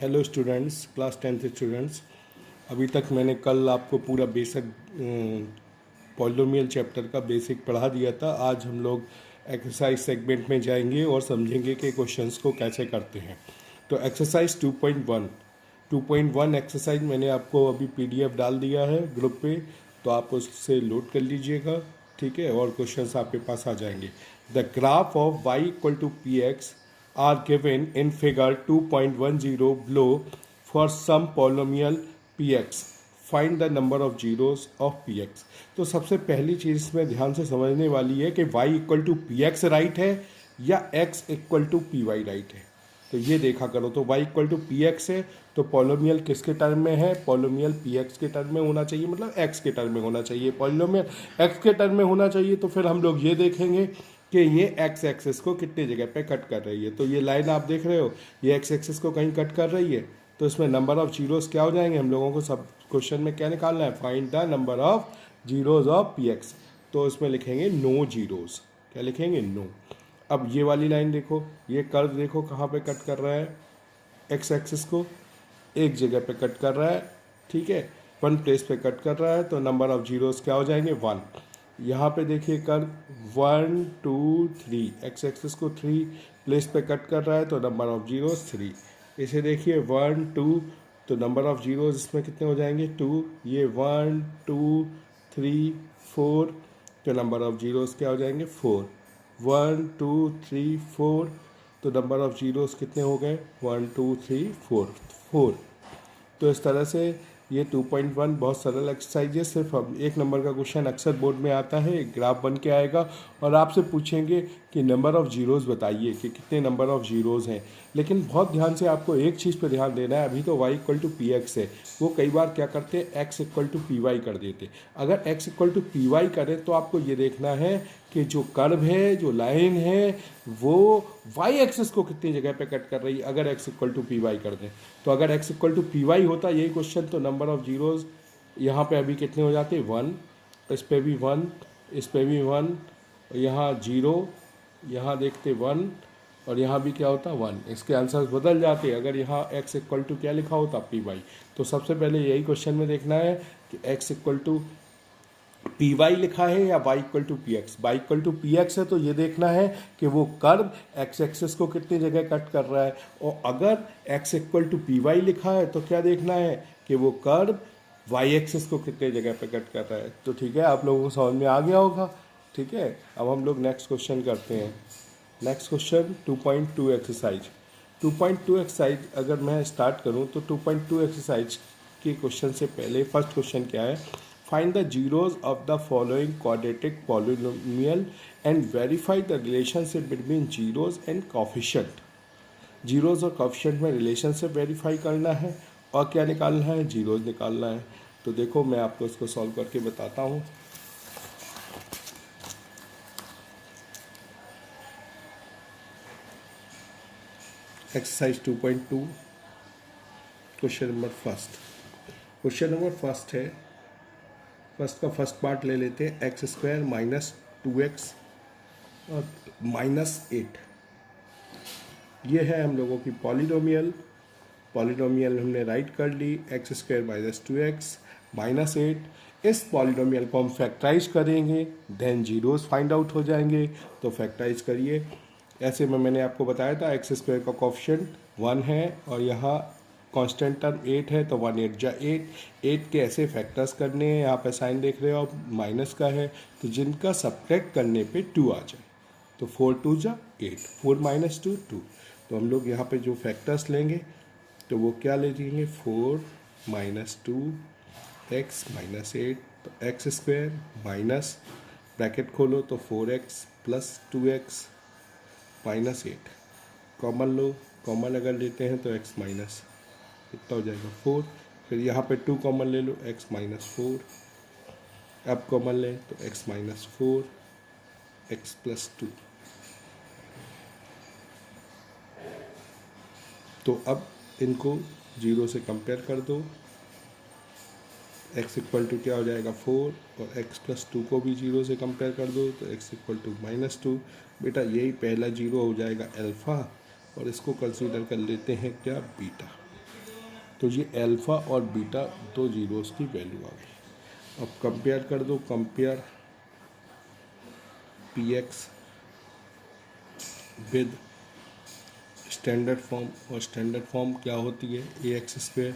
Hello students, class 10th students. अभी तक मैंने कल आपको पूरा बेसिक पॉलिनोमियल चैप्टर का बेसिक पढ़ा दिया था। आज हम लोग एक्सरसाइज सेगमेंट में जाएंगे और समझेंगे कि क्वेश्चंस को कैसे करते हैं। तो एक्सरसाइज 2.1 एक्सरसाइज मैंने आपको अभी पीडीएफ डाल दिया है ग्रुप पे, तो आप उससे लोड कर लीजिएगा, ठीक है। और क्वेश्चंस आपके पास आ जाएंगे। The graph of y equal to P X are given in figure 2.10 below for some polynomial px. Find the number of zeros of px. तो सबसे पहली चीज़ इसमें ध्यान से समझने वाली है कि y equal to P X right है या x equal to P Y right है। तो ये देखा करो। तो y equal to P X है तो पॉलिनोमियल किसके टर्म में है? पॉलिनोमियल पी एक्स के टर्म में होना चाहिए, मतलब x के टर्म में होना चाहिए। पॉलिनोमियल x के टर्म में होना चाहिए तो फिर हम लोग ये देखेंगे कि ये एक्स एक्सिस को कितनी जगह पे कट कर रही है। तो ये लाइन आप देख रहे हो, ये एक्स एक्सिस को कहीं कट कर रही है, तो इसमें नंबर ऑफ जीरोस क्या हो जाएंगे? हम लोगों को सब क्वेश्चन में क्या निकालना है? Find the number of zeros of P x. तो इसमें लिखेंगे नो जीरोस। क्या लिखेंगे? नो। अब ये वाली लाइन देखो, ये कर्व देखो कहाँ पे कट कर रहा है? एक्स एक्सिस को एक जगह पे कट कर रहा है, ठीक है, वन प्लेस पे कट कर रहा है। तो नंबर ऑफ जीरोस क्या हो जाएंगे? 1। यहाँ पे देखिए कर्व 1 2 3, एक्स एक्सिस को 3 प्लेस पे कट कर रहा है तो नंबर ऑफ जीरोस 3। इसे देखिए 1 2, तो नंबर ऑफ जीरोस इसमें कितने हो जाएंगे? 2। ये 1 2 3 4, तो नंबर ऑफ जीरोस क्या हो जाएंगे? 4। 1 2 3 4, तो नंबर ऑफ जीरोस कितने हो गए? 1 2 3 4। तो इस तरह से ये 2.1 बहुत सरल एक्सरसाइज है। सिर्फ अब एक नंबर का क्वेश्चन अक्सर बोर्ड में आता है, एक ग्राफ बन के आएगा और आपसे पूछेंगे कि नंबर ऑफ़ जीरोज़ बताइए कि कितने नंबर ऑफ़ जीरोज़ हैं। लेकिन बहुत ध्यान से आपको एक चीज़ पर ध्यान देना है। अभी तो y equal to P X है, वो कई बार क्या करते हैं x equal to P Y कर देते। अगर x equal to P Y करें तो आपको ये देखना है कि जो कर्व है, जो लाइन है, वो y एक्सिस को कितनी जगह पे कट कर रही है। अगर x equal to P Y कर दें तो अगर x equal to P Y होता यही क्वेश्चन, तो नंबर ऑफ़ जीरोज़ यहाँ पे अभी कितने हो जाते? 1, इस पे भी 1, इस पे भी 1, यहाँ 0, यहाँ देखते 1, और यहाँ भी क्या होता? 1। इसके आंसर्स बदल जाते अगर यहाँ x इक्वल टू क्या लिखा होता? P Y. तो सबसे पहले यही क्वेश्चन में देखना है कि x equal to P Y लिखा है या y equal to P X. Y equal to P X है तो ये देखना है कि वो कर्व x एक्सिस को कितनी जगह कट कर रहा है। और अगर x equal to P Y लिखा है तो क्या देखना है कि वो कर्व y एक्सिस को कितने जगह पे कट कर रहा है। तो ठीक है, आप लोगों को समझ में आ गया होगा, ठीक है। अब हम लोग नेक्स्ट क्वेश्चन करते हैं। Next question 2.2 exercise. 2.2 एक्सरसाइज अगर मैं स्टार्ट करूं तो 2.2 एक्सरसाइज के क्वेश्चन से पहले फर्स्ट क्वेश्चन क्या है? Find the zeros of the following quadratic polynomial and verify the relationship between zeros and coefficient. Zeros और कोफिशिएंट में रिलेशनशिप वेरीफाई करना है और क्या निकालना है? जीरोज निकालना है। तो देखो मैं आपको इसको सॉल्व करके बताता हूँ। Exercise 2.2 question number first. Question number first है, फर्स्ट का फर्स्ट पार्ट ले लेते हैं। एक्स स्क्वायर माइनस 2x और माइनस 8, ये है हम लोगों की पॉलिनोमियल। पॉलिनोमियल हमने राइट कर ली, x square minus 2x minus 8। इस पॉलिनोमियल को हम फैक्टराइज करेंगे, देन जीरोस फाइंड आउट हो जाएंगे। तो फैक्टराइज करिए। ऐसे में मैंने आपको बताया था एक्स स्क्वायर का कोफिशिएंट 1 है और यहाँ कांस्टेंट टर्म 8 है, तो 1 8 जा 8 के ऐसे फैक्टर्स करने हैं। यहाँ पे साइन देख रहे हो आप, माइनस का है, तो जिनका सब्ट्रैक्ट करने पे 2 आ जाए। तो 4 2 जा 8, 4 माइनस 2 2। तो हम लोग यहाँ पे जो फैक्टर्स लेंगे तो वो क्या ले लेंगे? 4 माइनस 2 एक्स माइनस 8, तो एक्स स्क्वायर माइनस ब्रैकेट खोलो तो 4x plus 2x minus 8, common लो। कॉमन अगर लेते हैं तो x माइनस कितना हो जाएगा? 4। फिर यहाँ पे 2 कॉमन ले लो, x माइनस 4। अब कॉमन लें तो x माइनस 4, x प्लस 2। तो अब इनको जीरो से कंपेयर कर दो। x इक्वल टू क्या हो जाएगा? 4, और x प्लस 2 को भी जीरो से कंपेयर कर दो तो x इक्वल टू माइनस 2। बेटा यही पहला जीरो हो जाएगा अल्फ़ा, और इसको कंसीडर कर लेते हैं क्या? बीटा। तो ये अल्फ़ा और बीटा दो जीरोस की वैल्यू आ गई। अब कंपेयर कर दो, compare p x with standard form, और स्टैंडर्ड फॉर्म क्या होती है, a x square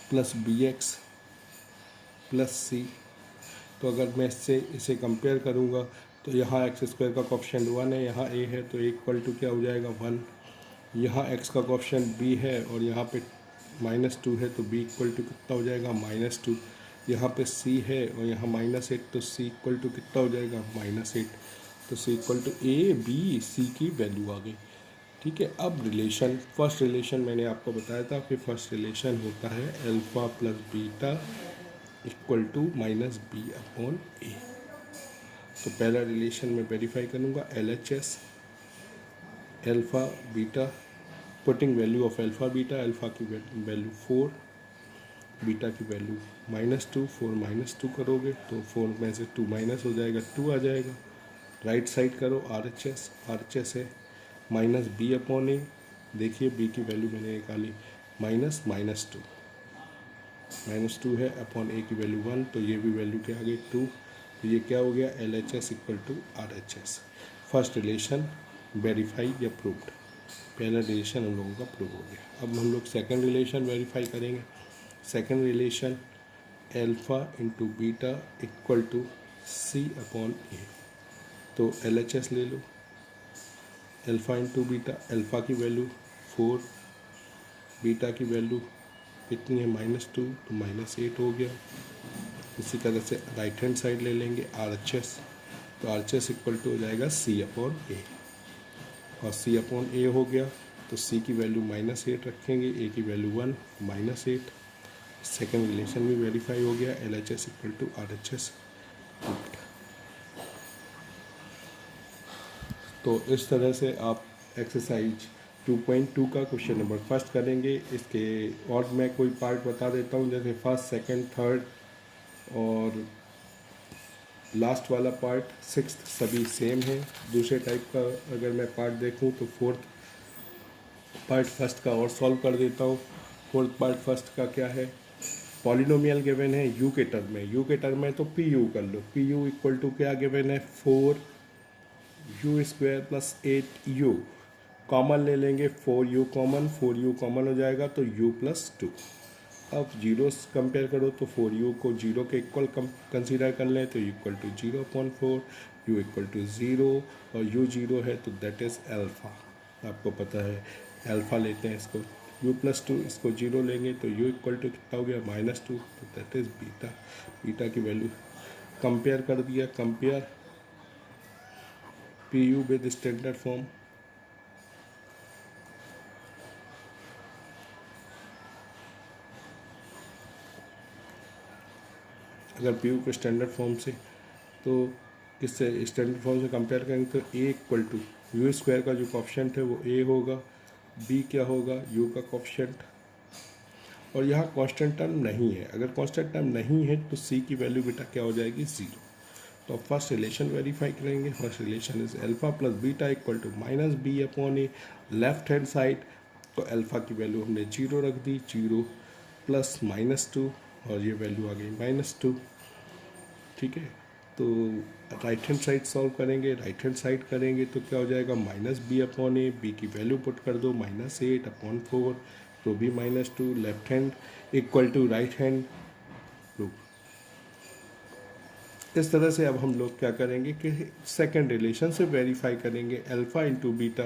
plus b x plus c. तो अगर मैं इससे इसे कंपेयर करूँगा तो यहाँ एक्स स्क्वायर का कोएफिशिएंट 1 है, यहाँ ए है, तो इक्वल टू क्या हो जाएगा 1। यहाँ एक्स का कोएफिशिएंट बी है और यहाँ पे -2 है, तो बी इक्वल टू कितना हो जाएगा -2। यहाँ पे सी है और यहाँ -8, तो सी इक्वल टू कितना हो जाएगा -8। तो c equal to a b c की वैल्यू आ गई। ठीक है, अब रिलेशन, फर्स्ट रिलेशन मैंने आपको बताया था कि फर्स्ट रिलेशन होता है alpha plus beta equal to -b/a। तो पहला रिलेशन में वेरीफाई करूँगा LHS alpha beta, putting value of alpha beta, alpha की वैल्यू 4, बीटा की वैल्यू -2, 4 -2 करोगे तो 4 में से 2 माइनस हो जाएगा, 2 आ जाएगा। राइट साइड करो RHS है -b/a, देखिए b की वैल्यू मैंने निकाली -2 है, अपॉन a की वैल्यू 1, तो ये भी वैल्यू क्या आ गई 2। तो ये क्या हो गया LHS equal to RHS। First relation verify या प्रूव्ड, पहला रिलेशन हम लोगों का प्रूव हो गया। अब हम लोग सेकंड रिलेशन वेरीफाई करेंगे। Second relation alpha into beta equal to C/a। तो LHS ले लो, अल्फ़ा इंटू बीटा, अल्फ़ा की वैल्यू 4, बीटा की वैल्यू कितनी है -2, तो -8 हो गया। इसी तरह से राइट हैंड साइड ले लेंगे RHS, तो RHS इक्वल टू हो जाएगा C/a, और C/a हो गया तो C की वैल्यू -8 रखेंगे, A की वैल्यू 1 -8। सेकेंड रिलेशन भी वेरीफाई हो गया, LHS इक्वल टू RHS। तो इस तरह से आप एक्सरसाइज 2.2 का क्वेश्चन नंबर फर्स्ट करेंगे। इसके और मैं कोई पार्ट बता देता हूँ, जैसे फर्स्ट, सेकंड, थर्ड और लास्ट वाला पार्ट, सिक्स्थ सभी सेम है। दूसरे टाइप का अगर मैं पार्ट देखूँ तो फोर्थ पार्ट फर्स्ट का और सॉल्व कर देता हूँ। फोर्थ पार्ट फर्स्ट का क्या है, पॉलिनोमियल गिवन है यू के टर्म में, यू के टर्म में तो पी यू कर लो, पी यू इक्वल टू क्या गिवन है 4u² प्लस 8u, कॉमन ले लेंगे 4u कॉमन, 4u कॉमन हो जाएगा तो u प्लस 2। अब जीरोस कंपेयर करो तो 4u को जीरो के इक्वल कंसीडर कर लें तो equal to 0/4, u equal to 0 और u 0 है तो दैट इज़ अल्फ़ा। आपको पता है अल्फ़ा लेते हैं इसको, u प्लस 2, इसको 0 लेंगे तो u इक्वल टू कितना हो गया -2, तो दैट इज़ बीटा। बीटा की वैल्यू कंपेयर कर दिया, compare P U with standard form, अगर पी यू को स्टैंडर्ड फॉर्म से, तो किससे स्टैंडर्ड फॉर्म से कंपेयर करेंगे तो a इक्वल टू u² का जो कोएफिशिएंट है वो a होगा, b क्या होगा u का कोएफिशिएंट, और यहाँ कांस्टेंट टर्म नहीं है। अगर कांस्टेंट टर्म नहीं है तो c की वैल्यू बेटा क्या हो जाएगी 0। तो फर्स्ट रिलेशन वेरीफाई करेंगे। First relation is alpha plus beta equal to -b/a, left hand side तो अल्फ़ा की वैल्यू हमने 0 रख दी, 0 प्लस -2 और ये वैल्यू आ गई -2। ठीक है, तो राइट हैंड साइड सॉल्व करेंगे, राइट हैंड साइड करेंगे तो क्या हो जाएगा -b/a, b की वैल्यू पुट कर दो -8/4, तो भी -2, left hand equal to right hand proof. इस तरह से अब हम लोग क्या करेंगे कि सेकंड रिलेशन से वेरीफाई करेंगे alpha into beta,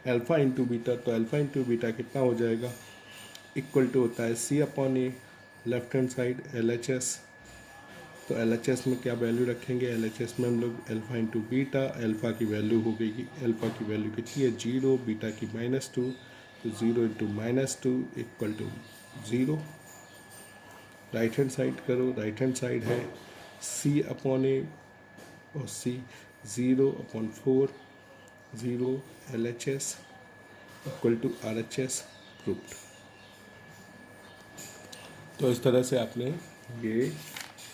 alpha into beta, तो अल्फ़ा इंटू बीटा कितना हो जाएगा इक्वल टू होता है C/a, left hand side LHS, तो LHS में क्या वैल्यू रखेंगे, LHS में हम लोग अल्फ़ा इंटू बीटा, अल्फ़ा की वैल्यू हो गई, अल्फ़ा की वैल्यू कितनी है 0, बीटा की -2, तो 0 into -2 equal to 0। Right hand side करो, राइट हैंड साइड है C/a और C 0/4, 0 LHS equal to RHS proved. तो इस तरह से आपने ये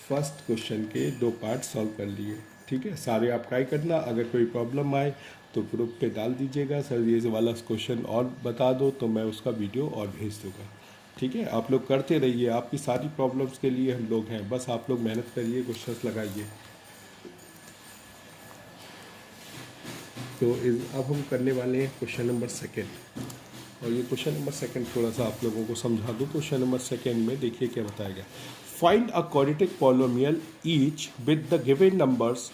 फर्स्ट क्वेश्चन के 2 पार्ट सॉल्व कर लिए। ठीक है, सारे आप ट्राई करना, अगर कोई प्रॉब्लम आए तो ग्रुप पे डाल दीजिएगा, सर ये वाला क्वेश्चन और बता दो तो मैं उसका वीडियो और भेज दूँगा। ठीक है, आप लोग करते रहिए, आपकी सारी प्रॉब्लम्स के लिए हम लोग हैं, बस आप लोग मेहनत करिए, क्वेश्चंस लगाइए। तो अब हम करने वाले हैं क्वेश्चन नंबर सेकेंड, और ये क्वेश्चन नंबर सेकेंड थोड़ा सा आप लोगों को समझा दूँ। क्वेश्चन नंबर सेकेंड में देखिए क्या बताया गया। Find a quadratic polynomial each with the given numbers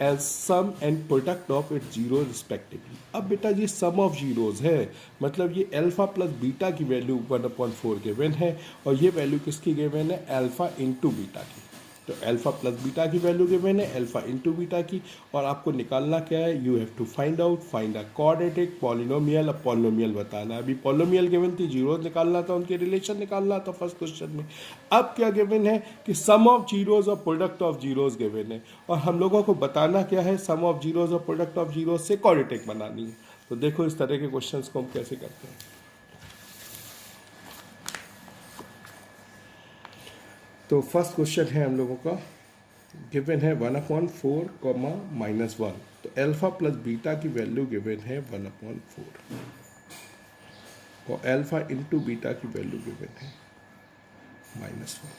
as sum and product of it zero respectively. अब बेटा ये सम ऑफ जीरोज है, मतलब ये अल्फा प्लस बीटा की वैल्यू 1/4 गिवन है, और ये वैल्यू किसकी गिवन है, अल्फा इंटू बीटा की। तो अल्फा प्लस बीटा की वैल्यू गिवन है अल्फा इंटू बीटा की, और आपको निकालना क्या है, you have to find a quadratic polynomial. अब पॉलिनोमियल बताना, अभी पॉलिनोमियल गिवन थी, जीरो निकालना था, उनके रिलेशन निकालना था फर्स्ट क्वेश्चन में। अब क्या गिवन है कि सम ऑफ जीरोज और प्रोडक्ट ऑफ जीरोज गिवन है, और हम लोगों को बताना क्या है, सम ऑफ जीरोज और प्रोडक्ट ऑफ जीरोज से क्वाड्रेटिक बनानी है। तो देखो इस तरह के क्वेश्चंस को हम कैसे करते हैं। तो फर्स्ट क्वेश्चन है हम लोगों का, गिवन है 1/4 -1। तो अल्फा प्लस बीटा की वैल्यू गिवन है 1/4, और अल्फा इंटू बीटा की वैल्यू गिवन है -1।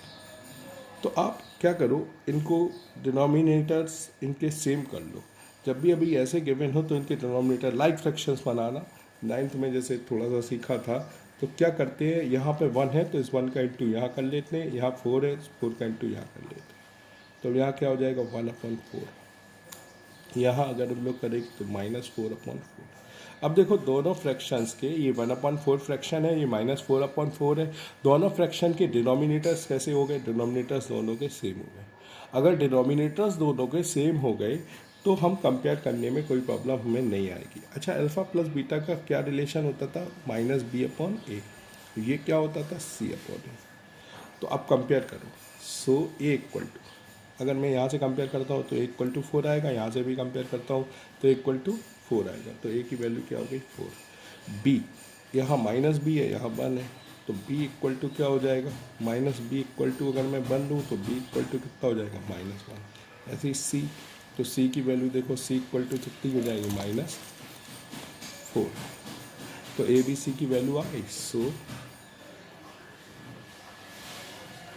तो आप क्या करो, इनको डिनोमिनेटर्स इनके सेम कर लो। जब भी अभी ऐसे गिवन हो तो इनके डिनोमिनेटर लाइक फ्रैक्शंस बनाना, 9th में जैसे थोड़ा सा सीखा था। तो क्या करते हैं, यहाँ पे 1 है तो इस 1 का इंटू यहाँ कर लेते हैं, यहाँ 4 है, 4 का इंटू यहाँ कर लेते हैं। तो यहाँ क्या हो जाएगा 1/4। यहाँ अगर हम लोग करेंगे तो -4/4। अब देखो दोनों फ्रैक्शंस के, ये 1/4 फ्रैक्शन है, ये -4/4 है, दोनों फ्रैक्शन के डिनोमिनेटर्स कैसे हो गए, डिनोमिनेटर्स दोनों के सेम हो गए। अगर डिनोमिनेटर्स दोनों के सेम हो गए तो हम कंपेयर करने में कोई प्रॉब्लम हमें नहीं आएगी। अच्छा, अल्फा प्लस बीटा का क्या रिलेशन होता था, -b/a। ये क्या होता था, c/a। तो अब कंपेयर करो, सो a इक्वल टू, अगर मैं यहाँ से कंपेयर करता हूँ तो a इक्वल टू 4 आएगा, यहाँ से भी कंपेयर करता हूँ तो a इक्वल टू 4 आएगा। तो a की वैल्यू क्या हो गई 4। b, यहाँ -b है, यहाँ 1 है, तो b इक्वल टू क्या हो जाएगा, -b इक्वल टू, अगर मैं 1 लूँ तो b इक्वल टू कितना हो जाएगा, -1। ऐसे ही c, तो c की वैल्यू देखो, c इक्वल टू कितनी हो जाएगी, -4। तो a b c की वैल्यू आ गई। So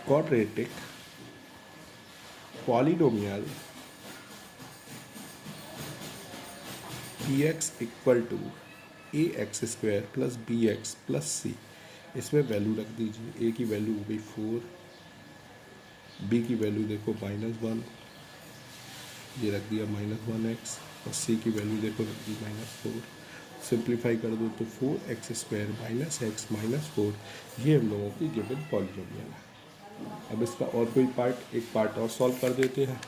quadratic polynomial px equal to ax² plus bx plus c, इसमें वैल्यू रख दीजिए। a की वैल्यू हो गई 4, b की वैल्यू देखो -1, ये रख दिया -1x, और c की वैल्यू देखो रख दी -4। सिंप्लीफाई कर दो तो 4x² -x -4, ये हम लोगों की गिवन पॉलिनोमियल है। अब इसका और कोई पार्ट, एक पार्ट और सॉल्व कर देते हैं,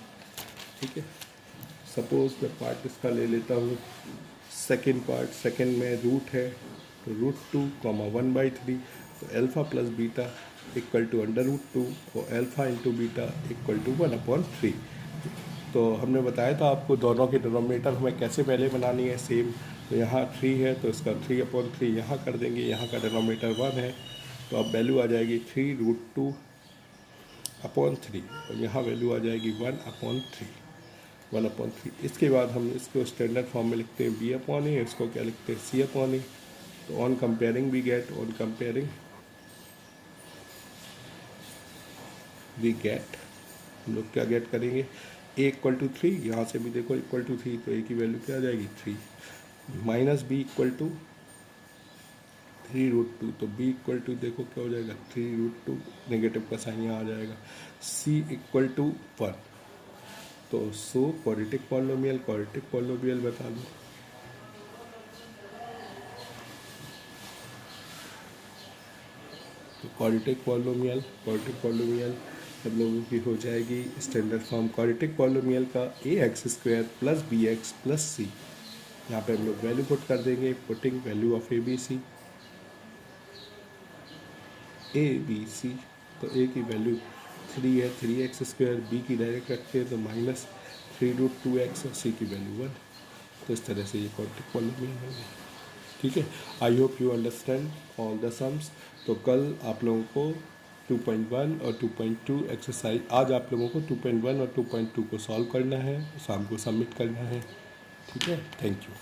ठीक है। सपोज मैं पार्ट इसका ले लेता हूँ, सेकेंड पार्ट, सेकेंड में रूट है, तो √2, 1/3, तो alpha plus beta equal to √2, और alpha into beta equal to 1/3। तो हमने बताया था आपको दोनों के डिनोमिनेटर हमें कैसे पहले बनानी है, सेम। तो यहाँ 3 है तो इसका 3/3 यहाँ कर देंगे, यहाँ का डिनोमिनेटर 1 है, तो अब वैल्यू आ जाएगी 3√2/3, और यहाँ वैल्यू आ जाएगी 1/3। इसके बाद हम इसको स्टैंडर्ड फॉर्म में लिखते हैं b/a, इसको क्या लिखते हैं c/a। तो ऑन कंपेयरिंग वी गेट, हम लोग क्या गेट करेंगे, a इक्वल टू 3, यहाँ से भी देखो इक्वल टू 3, तो a की वैल्यू क्या आ जाएगी 3, -b इक्वल टू 3√2, तो b इक्वल टू देखो क्या हो जाएगा 3√2, नेगेटिव का साइन यहाँ आ जाएगा, c इक्वल टू 1। तो सो क्वाड्रेटिक पॉलिनोमियल बता दो। तो क्वाड्रेटिक पॉलिनोमियल हम लोगों की हो जाएगी स्टैंडर्ड फॉर्म क्वाड्रेटिक पॉलिनोमियल का ax² plus bx plus c। यहाँ पे हम लोग वैल्यू पुट कर देंगे, putting value of a b c। तो a की वैल्यू 3 है, 3x², b की डायरेक्ट रखते हैं तो -3√2x, और c की वैल्यू 1। तो इस तरह से ये क्वाड्रेटिक पॉलिनोमियल होगा, ठीक है। I hope you understand all the sums. तो कल आप लोगों को 2.1 और 2.2 एक्सरसाइज, आज आप लोगों को 2.1 और 2.2 को सॉल्व करना है, शाम को सबमिट करना है, ठीक है। Thank you.